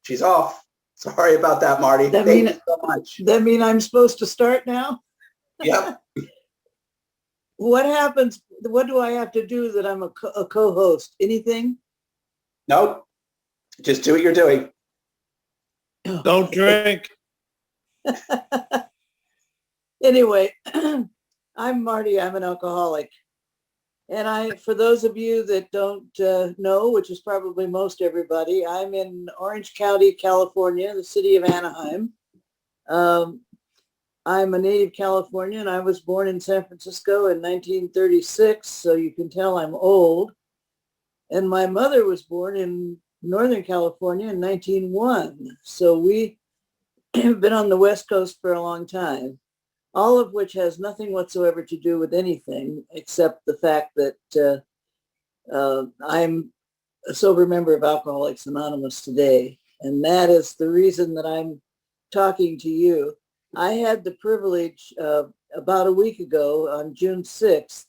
She's off. Sorry about that, Marty. Thank you so much. That mean I'm supposed to start now? Yep. What happens? What do I have to do that I'm a co-host? Anything? Nope. Just do what you're doing. Don't drink. Anyway, I'm Marty. I'm an alcoholic. And for those of you that don't know, which is probably most everybody, I'm in Orange County, California, the city of Anaheim. I'm a native Californian. I was born in San Francisco in 1936, so you can tell I'm old. And my mother was born in Northern California in 1901. So we have been on the West Coast for a long time, all of which has nothing whatsoever to do with anything except the fact that I'm a sober member of Alcoholics Anonymous today. And that is the reason that I'm talking to you. I had the privilege about a week ago on June 6th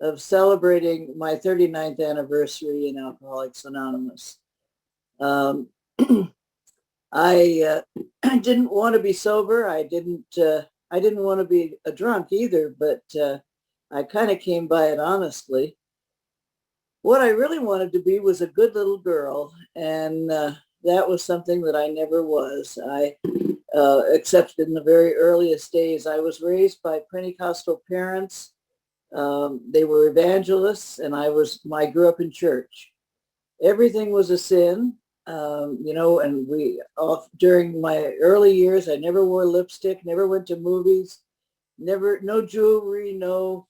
of celebrating my 39th anniversary in Alcoholics Anonymous. I didn't want to be sober. I didn't want to be a drunk either, but I kind of came by it honestly. What I really wanted to be was a good little girl, and that was something that I never was. Except in the very earliest days. I was raised by Pentecostal parents. They were evangelists, and I grew up in church. Everything was a sin, and during my early years, I never wore lipstick, never went to movies, no jewelry, no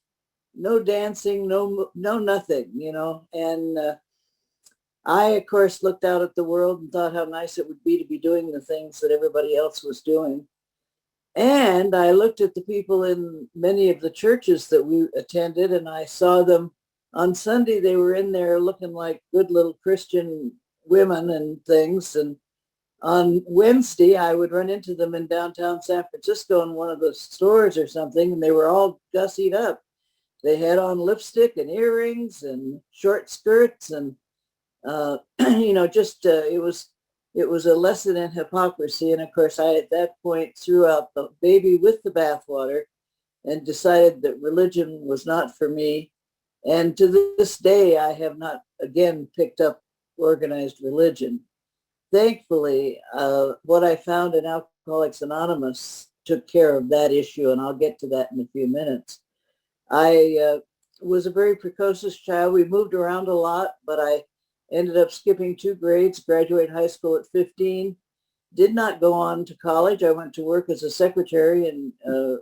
dancing, no nothing, and I, of course, looked out at the world and thought how nice it would be to be doing the things that everybody else was doing. And I looked at the people in many of the churches that we attended, and I saw them on Sunday. They were in there looking like good little Christian women and things. And on Wednesday, I would run into them in downtown San Francisco in one of the stores or something, and they were all gussied up. They had on lipstick and earrings and short skirts, and it was a lesson in hypocrisy. And of course, I at that point threw out the baby with the bathwater and decided that religion was not for me. And to this day, I have not again picked up organized religion. Thankfully, what I found in Alcoholics Anonymous took care of that issue, and I'll get to that in a few minutes. I was a very precocious child. We moved around a lot, but I ended up skipping 2 grades, graduated high school at 15, did not go on to college. I went to work as a secretary in an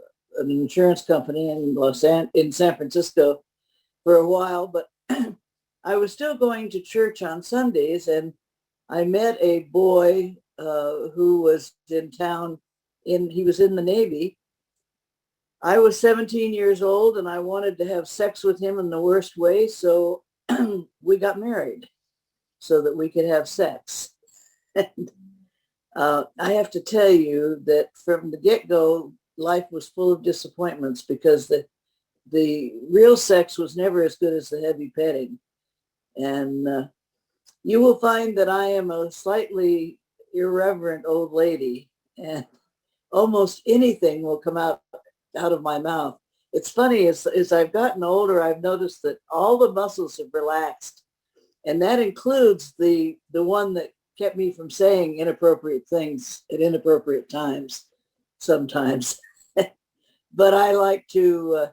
insurance company in San Francisco for a while, but I was still going to church on Sundays, and I met a boy who was in town. He was in the Navy. I was 17 years old, and I wanted to have sex with him in the worst way, so we got married so that we could have sex. And I have to tell you that from the get-go, life was full of disappointments because the real sex was never as good as the heavy petting. And you will find that I am a slightly irreverent old lady, and almost anything will come out of my mouth. It's funny, as I've gotten older, I've noticed that all the muscles have relaxed, and that includes the one that kept me from saying inappropriate things at inappropriate times sometimes. But I like to,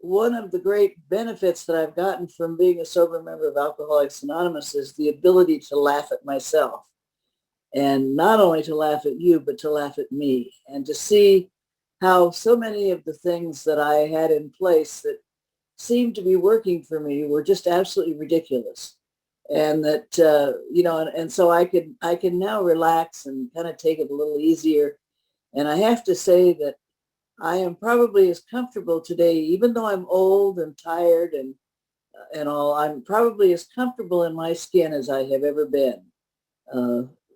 one of the great benefits that I've gotten from being a sober member of Alcoholics Anonymous is the ability to laugh at myself. And not only to laugh at you, but to laugh at me, and to see how so many of the things that I had in place that seemed to be working for me were just absolutely ridiculous. And that, and so I can now relax and kind of take it a little easier. And I have to say that I am probably as comfortable today, even though I'm old and tired and all, I'm probably as comfortable in my skin as I have ever been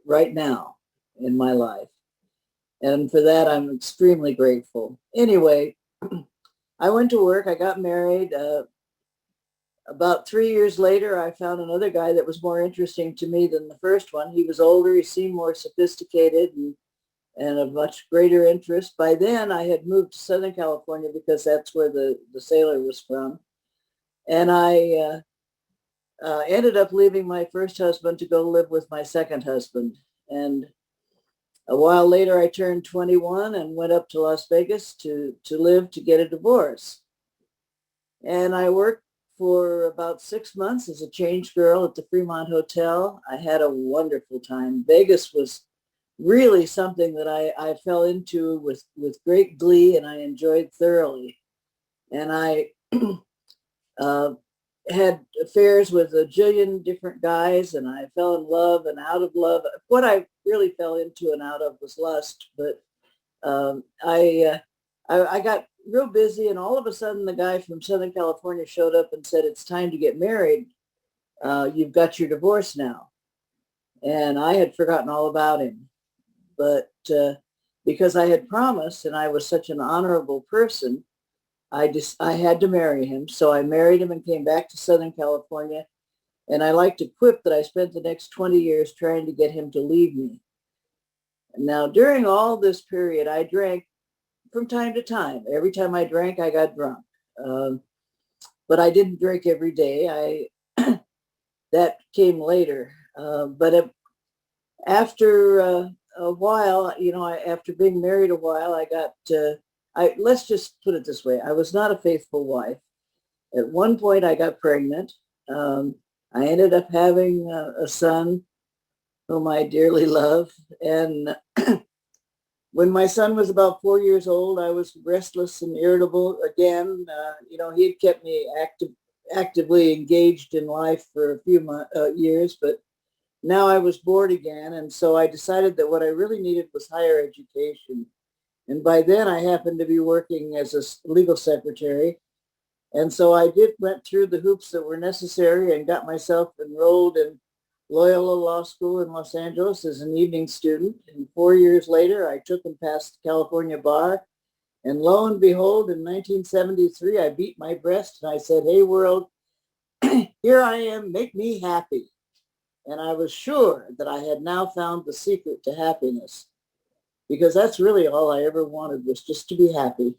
right now in my life. And for that, I'm extremely grateful. Anyway, I went to work. I got married. About 3 years later, I found another guy that was more interesting to me than the first one. He was older. He seemed more sophisticated and of much greater interest. By then, I had moved to Southern California because that's where the sailor was from. And I ended up leaving my first husband to go live with my second husband. And a while later, I turned 21 and went up to Las Vegas to live to get a divorce. And I worked for about 6 months as a change girl at the Fremont Hotel. I had a wonderful time. Vegas was really something that I fell into with great glee, and I enjoyed thoroughly. And I had affairs with a jillion different guys, and I fell in love and out of love. What I really fell into and out of was lust, but I got real busy, and all of a sudden the guy from Southern California showed up and said, "It's time to get married. You've got your divorce now." And I had forgotten all about him. But because I had promised and I was such an honorable person, I had to marry him. So I married him and came back to Southern California. And I like to quip that I spent the next 20 years trying to get him to leave me. Now, during all this period, I drank from time to time. Every time I drank, I got drunk. But I didn't drink every day. That came later. But after a while, after being married a while, I got, let's just put it this way. I was not a faithful wife. At one point, I got pregnant. I ended up having a son whom I dearly love. And when my son was about 4 years old, I was restless and irritable again. He had kept me actively engaged in life for a few years, but now I was bored again. And so I decided that what I really needed was higher education. And by then I happened to be working as a legal secretary. And so I went through the hoops that were necessary and got myself enrolled in Loyola Law School in Los Angeles as an evening student. And 4 years later, I took and passed the California bar. And lo and behold, in 1973, I beat my breast and I said, "Hey, world, here I am, make me happy." And I was sure that I had now found the secret to happiness, because that's really all I ever wanted, was just to be happy.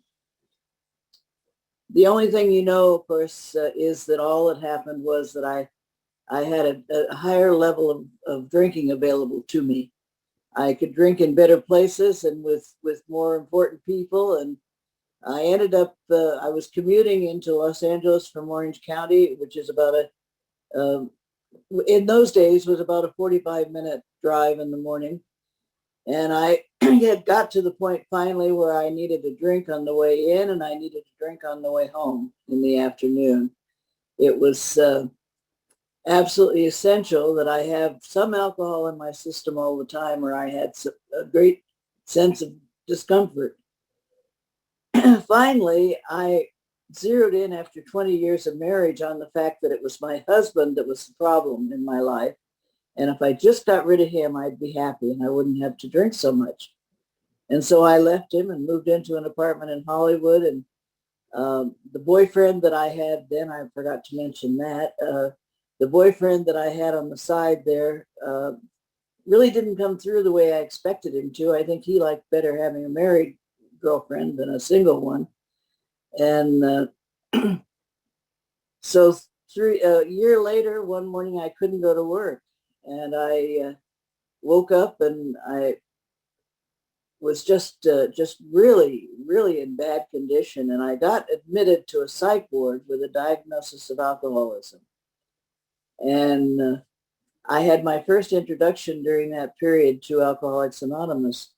The only thing of course, is that all that happened was that I had a higher level of drinking available to me. I could drink in better places and with more important people. And I ended up, I was commuting into Los Angeles from Orange County, which is about in those days was about a 45-minute drive in the morning. And I had got to the point finally where I needed a drink on the way in and I needed a drink on the way home in the afternoon. It was absolutely essential that I have some alcohol in my system all the time, or I had a great sense of discomfort. Finally, I zeroed in after 20 years of marriage on the fact that it was my husband that was the problem in my life. And if I just got rid of him, I'd be happy and I wouldn't have to drink so much. And so I left him and moved into an apartment in Hollywood. And the boyfriend that I had then, I forgot to mention that, the boyfriend that I had on the side there really didn't come through the way I expected him to. I think he liked better having a married girlfriend than a single one. And so a year later, one morning, I couldn't go to work. And I woke up and I was just really, really in bad condition. And I got admitted to a psych ward with a diagnosis of alcoholism. And I had my first introduction during that period to Alcoholics Anonymous.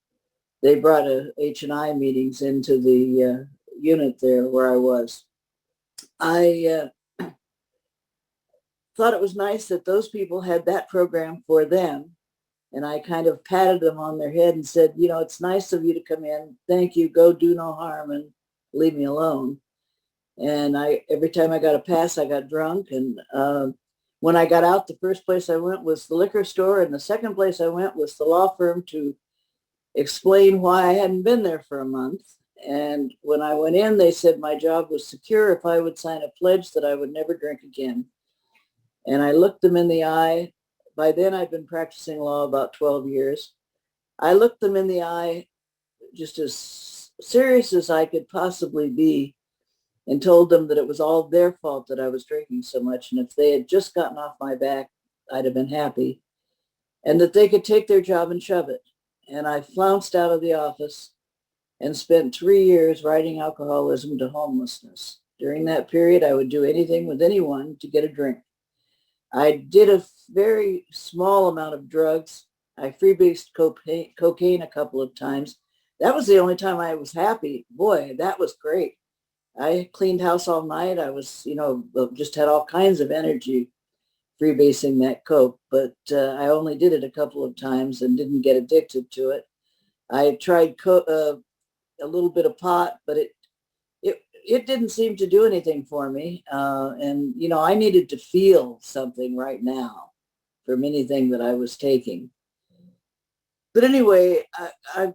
They brought H&I meetings into the unit there where I was. I thought it was nice that those people had that program for them. And I kind of patted them on their head and said, it's nice of you to come in. Thank you. Go do no harm and leave me alone. And every time I got a pass, I got drunk. And when I got out, the first place I went was the liquor store. And the second place I went was the law firm to explain why I hadn't been there for a month. And when I went in, they said my job was secure if I would sign a pledge that I would never drink again. And I looked them in the eye. By then, I'd been practicing law about 12 years. I looked them in the eye just as serious as I could possibly be and told them that it was all their fault that I was drinking so much. And if they had just gotten off my back, I'd have been happy. And that they could take their job and shove it. And I flounced out of the office and spent 3 years riding alcoholism to homelessness. During that period, I would do anything with anyone to get a drink. I did a very small amount of drugs. I freebased cocaine a couple of times. That was the only time I was happy. Boy, that was great. I cleaned house all night. I was, just had all kinds of energy freebasing that coke, but I only did it a couple of times and didn't get addicted to it. I tried a little bit of pot, but it didn't seem to do anything for me. And I needed to feel something right now from anything that I was taking. But anyway,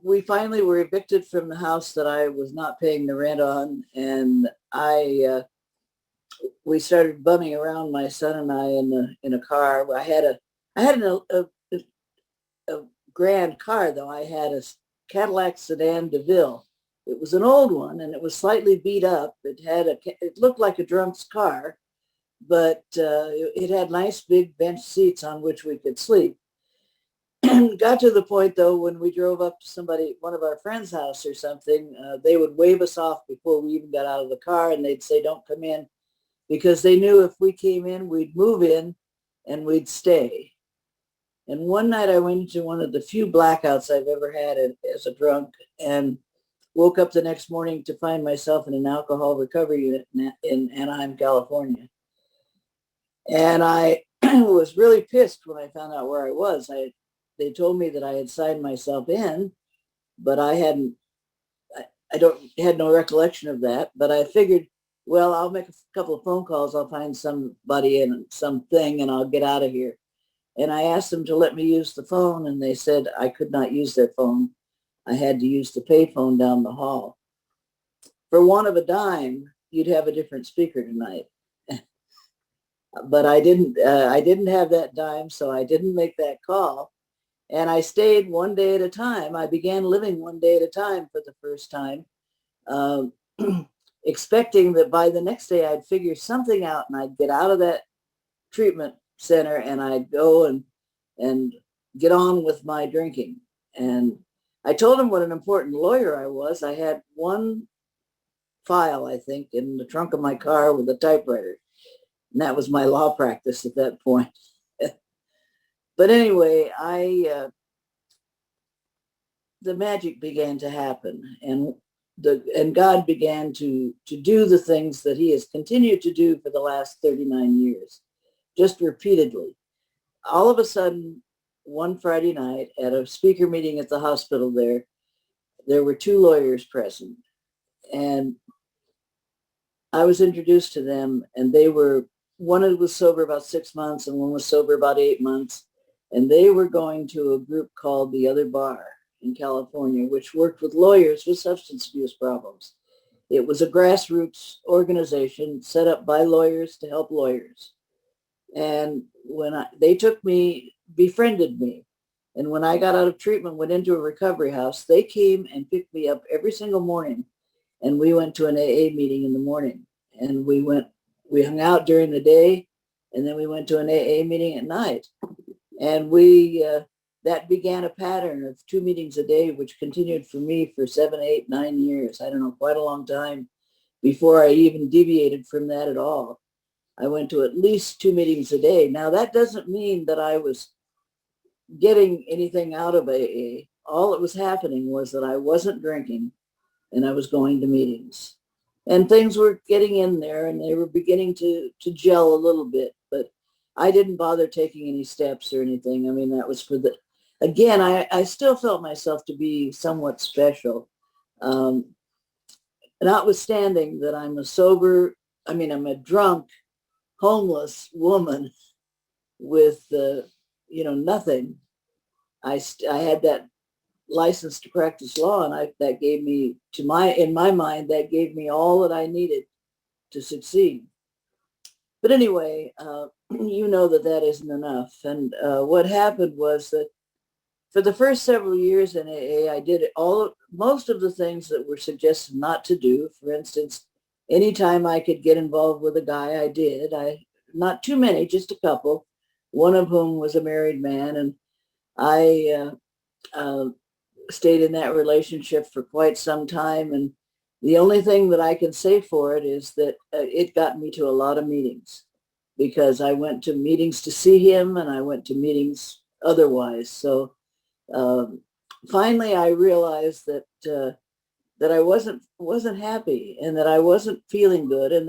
we finally were evicted from the house that I was not paying the rent on, and we started bumming around, my son and I, in a car. I had a grand car, though. I had a Cadillac sedan DeVille. It was an old one, and it was slightly beat up. It looked like a drunk's car, but it had nice big bench seats on which we could sleep. Got to the point, though, when we drove up to one of our friends' house or something, they would wave us off before we even got out of the car, and they'd say, "Don't come in," because they knew if we came in, we'd move in and we'd stay. And one night I went into one of the few blackouts I've ever had as a drunk, and woke up the next morning to find myself in an alcohol recovery unit in Anaheim, California. And I was really pissed when I found out where I was. They told me that I had signed myself in, but I had no recollection of that. But I figured, well, I'll make a couple of phone calls. I'll find somebody and something, and I'll get out of here. And I asked them to let me use the phone, and they said I could not use their phone. I had to use the payphone down the hall. For want of a dime, you'd have a different speaker tonight. But I didn't have that dime, so I didn't make that call. And I stayed one day at a time. I began living one day at a time for the first time, expecting that by the next day I'd figure something out and I'd get out of that treatment center and I'd go and get on with my drinking. And I told him what an important lawyer I was. I had one file, I think, in the trunk of my car with a typewriter. And that was my law practice at that point. But anyway, the magic began to happen, and God began to do the things that he has continued to do for the last 39 years, just repeatedly. All of a sudden, one Friday night at a speaker meeting at the hospital there were two lawyers present, and I was introduced to them, and one was sober about 6 months and one was sober about 8 months. And they were going to a group called The Other Bar in California, which worked with lawyers with substance abuse problems. It was a grassroots organization set up by lawyers to help lawyers. And they took me, befriended me. And when I got out of treatment, went into a recovery house, they came and picked me up every single morning. And we went to an AA meeting in the morning. And we hung out during the day, and then we went to an AA meeting at night. And that began a pattern of 2 meetings a day, which continued for me for 7, 8, 9 years. I don't know, quite a long time before I even deviated from that at all. I went to at least 2 meetings a day. Now, that doesn't mean that I was getting anything out of AA. All that was happening was that I wasn't drinking and I was going to meetings. And things were getting in there and they were beginning to gel a little bit, but I didn't bother taking any steps or anything. I mean, that was again, I still felt myself to be somewhat special. Notwithstanding that I'm a drunk, homeless woman with, nothing. I had that licensed to practice law, and that gave me, in my mind, that gave me all that I needed to succeed. But anyway, you know that isn't enough. And what happened was that for the first several years in AA, I did most of the things that were suggested not to do. For instance, anytime I could get involved with a guy, I did. Not too many, just a couple, one of whom was a married man. And I stayed in that relationship for quite some time. And the only thing that I can say for it is that it got me to a lot of meetings, because I went to meetings to see him and I went to meetings otherwise. So finally, I realized that I wasn't happy, and that I wasn't feeling good, and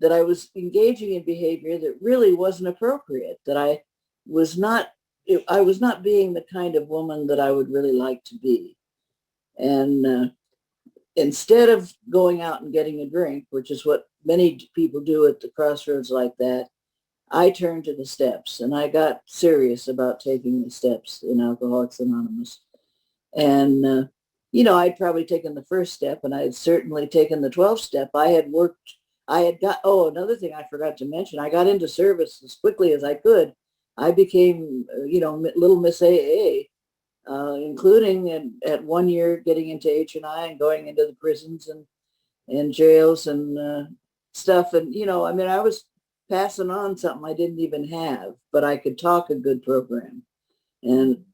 that I was engaging in behavior that really wasn't appropriate. That I was not being the kind of woman that I would really like to be. And instead of going out and getting a drink, which is what many people do at the crossroads like that, I turned to the steps, and I got serious about taking the steps in Alcoholics Anonymous. And, I'd probably taken the first step, and I had certainly taken the 12th step. Another thing I forgot to mention, I got into service as quickly as I could. I became, little Miss AA, including at 1 year getting into H&I and going into the prisons and jails and stuff. And, I was passing on something I didn't even have, but I could talk a good program. And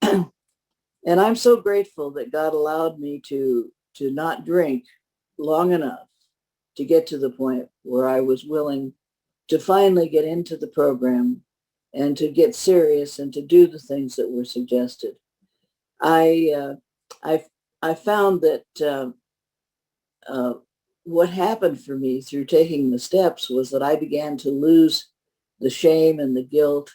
and I'm so grateful that God allowed me to not drink long enough to get to the point where I was willing to finally get into the program and to get serious and to do the things that were suggested. I found that what happened for me through taking the steps was that I began to lose the shame and the guilt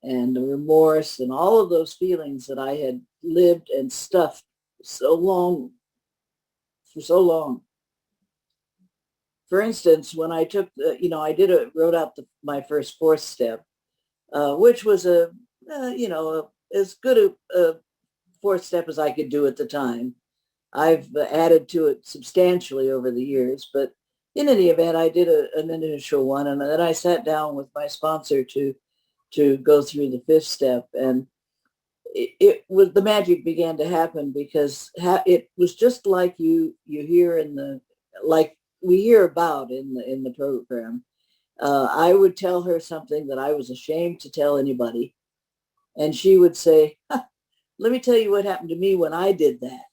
and the remorse and all of those feelings that I had lived and stuffed for so long. For instance, when I took wrote out my first fourth step, which was as good a fourth step as I could do at the time. I've added to it substantially over the years, but in any event, I did an initial one, and then I sat down with my sponsor to go through the fifth step, and it was, the magic began to happen, because it was just like you hear like we hear about in the program. I would tell her something that I was ashamed to tell anybody, and she would say, "Let me tell you what happened to me when I did that."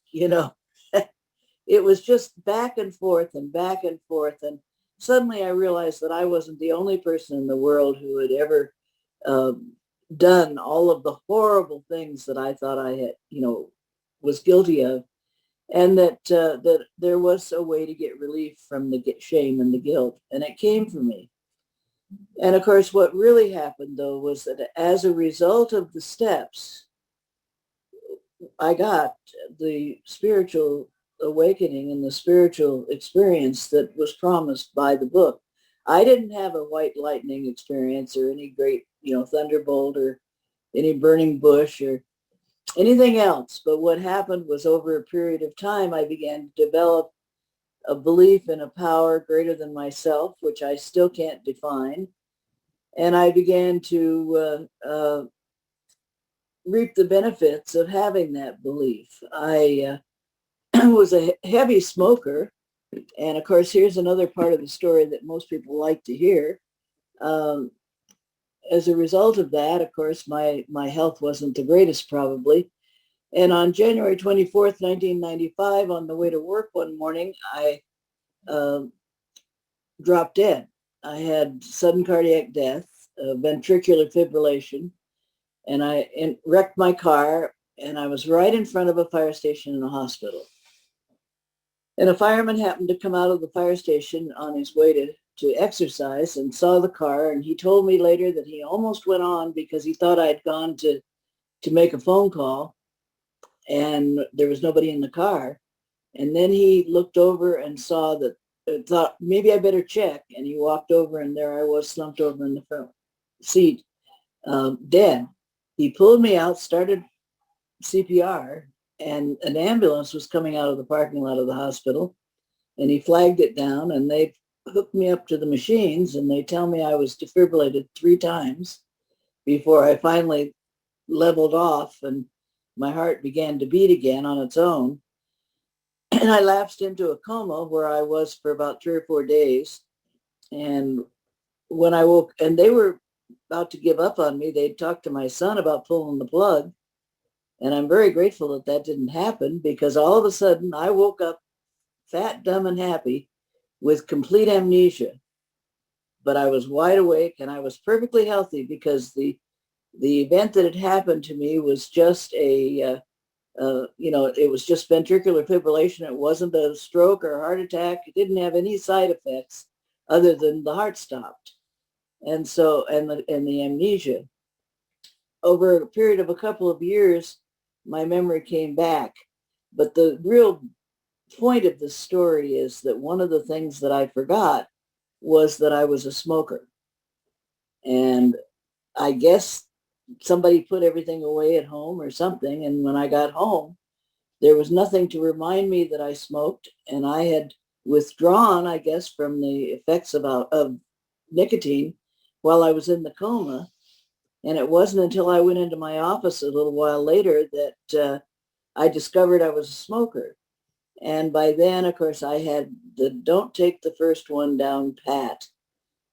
It was just back and forth and back and forth. And suddenly I realized that I wasn't the only person in the world who had ever done all of the horrible things that I thought I had, was guilty of. And that there was a way to get relief from the shame and the guilt. And it came for me. And of course, what really happened, though, was that as a result of the steps, I got the spiritual awakening and the spiritual experience that was promised by the book. I didn't have a white lightning experience or any great, thunderbolt or any burning bush or anything else. But what happened was, over a period of time, I began to develop a belief in a power greater than myself, which I still can't define. And I began to reap the benefits of having that belief. I was a heavy smoker. And of course, here's another part of the story that most people like to hear. As a result of that, of course, my health wasn't the greatest, probably. And on January 24th, 1995, on the way to work one morning, I dropped dead. I had sudden cardiac death, ventricular fibrillation, and I wrecked my car, and I was right in front of a fire station in a hospital. And a fireman happened to come out of the fire station on his way to exercise and saw the car, and he told me later that he almost went on because he thought I'd gone to make a phone call, and there was nobody in the car. And then he looked over and saw that, thought maybe I better check, and he walked over, and there I was, slumped over in the front seat, dead. He pulled me out, started CPR, and an ambulance was coming out of the parking lot of the hospital, and he flagged it down, and they hooked me up to the machines, and they tell me I was defibrillated 3 times before I finally leveled off and my heart began to beat again on its own. And I lapsed into a coma where I was for about 3 or 4 days. And when I woke, and they were about to give up on me, they talked to my son about pulling the plug. And I'm very grateful that that didn't happen, because all of a sudden I woke up fat, dumb, and happy with complete amnesia. But I was wide awake and I was perfectly healthy, because the event that had happened to me was just it was just ventricular fibrillation. It wasn't a stroke or a heart attack. It didn't have any side effects other than the heart stopped. And so, and the amnesia. Over a period of a couple of years, my memory came back. But the real point of the story is that one of the things that I forgot was that I was a smoker. And I guess somebody put everything away at home or something. And when I got home, there was nothing to remind me that I smoked. And I had withdrawn, I guess, from the effects of nicotine while I was in the coma. And it wasn't until I went into my office a little while later that I discovered I was a smoker. And by then, of course, I had the don't take the first one down pat.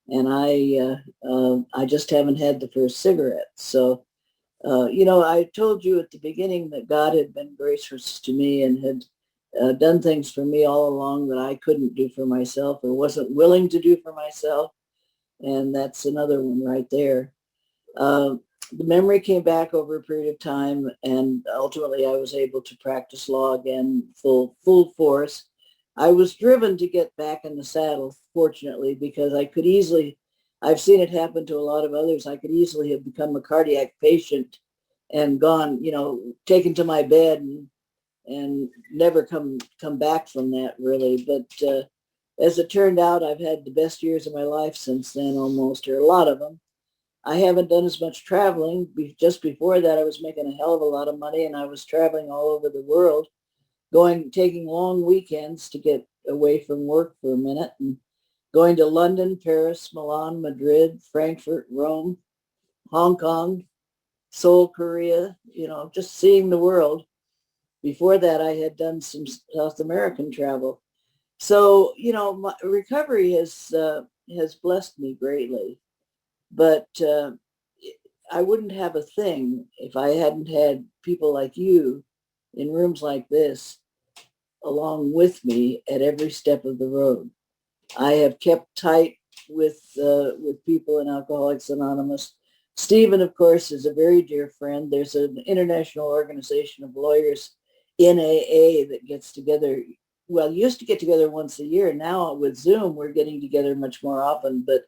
And I just haven't had the first cigarette. So, I told you at the beginning that God had been gracious to me and had done things for me all along that I couldn't do for myself or wasn't willing to do for myself. And that's another one right there. The memory came back over a period of time, and ultimately I was able to practice law again full force. I was driven to get back in the saddle, fortunately, because I could easily, I've seen it happen to a lot of others. I could easily have become a cardiac patient and gone, taken to my bed and never come back from that, really. But as it turned out, I've had the best years of my life since then, almost, or a lot of them. I haven't done as much traveling. Just before that, I was making a hell of a lot of money, and I was traveling all over the world, taking long weekends to get away from work for a minute, and going to London, Paris, Milan, Madrid, Frankfurt, Rome, Hong Kong, Seoul, Korea, just seeing the world. Before that, I had done some South American travel. So, my recovery has blessed me greatly. But I wouldn't have a thing if I hadn't had people like you in rooms like this along with me at every step of the road. I have kept tight with people in Alcoholics Anonymous. Stephen, of course, is a very dear friend. There's an international organization of lawyers, NAA, that gets together. Well, used to get together once a year. Now with Zoom, we're getting together much more often. But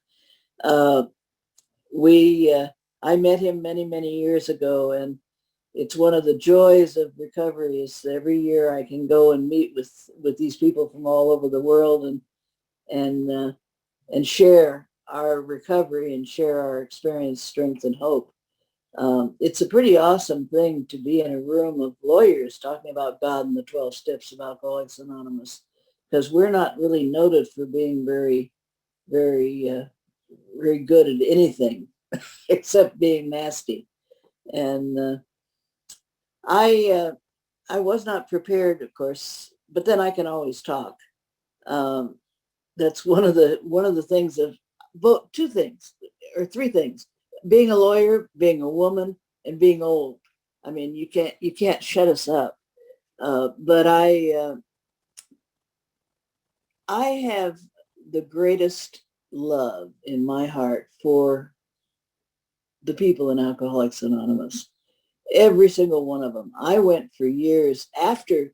I met him many, many years ago, and it's one of the joys of recovery is every year I can go and meet with these people from all over the world and share our recovery and share our experience, strength, and hope. It's a pretty awesome thing to be in a room of lawyers talking about God and the 12 steps of Alcoholics Anonymous, because we're not really noted for being very, very, very good at anything except being nasty. And I was not prepared, of course, but then I can always talk. That's one of the things of both, 2 things or 3 things: being a lawyer, being a woman, and being old. I mean, you can't shut us up. But I have the greatest love in my heart for the people in Alcoholics Anonymous. Every single one of them. I went for years after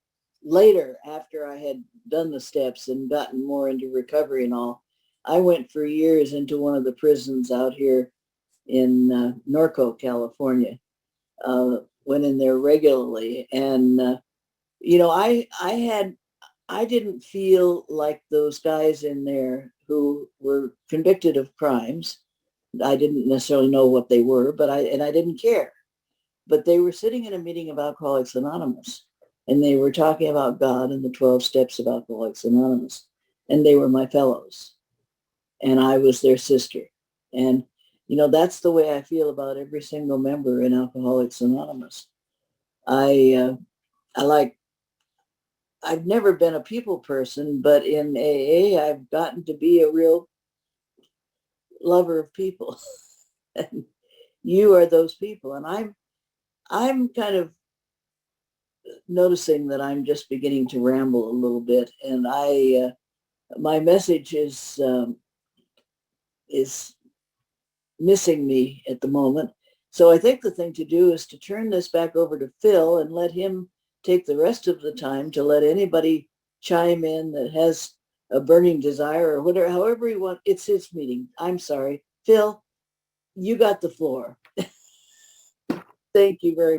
I had done the steps and gotten more into recovery and all. I went for years into one of the prisons out here in Norco, California. Went in there regularly, and I didn't feel like those guys in there who were convicted of crimes. I didn't necessarily know what they were, but I didn't care. But they were sitting in a meeting of Alcoholics Anonymous. and they were talking about God and the 12 steps of Alcoholics Anonymous. And they were my fellows. And I was their sister. And, that's the way I feel about every single member in Alcoholics Anonymous. I've never been a people person, but in AA, I've gotten to be a real lover of people. And you are those people. And I'm kind of noticing that I'm just beginning to ramble a little bit. And my message is missing me at the moment. So I think the thing to do is to turn this back over to Phil and let him take the rest of the time to let anybody chime in that has a burning desire or whatever, however you want. It's his meeting. I'm sorry. Phil, you got the floor. Thank you very much.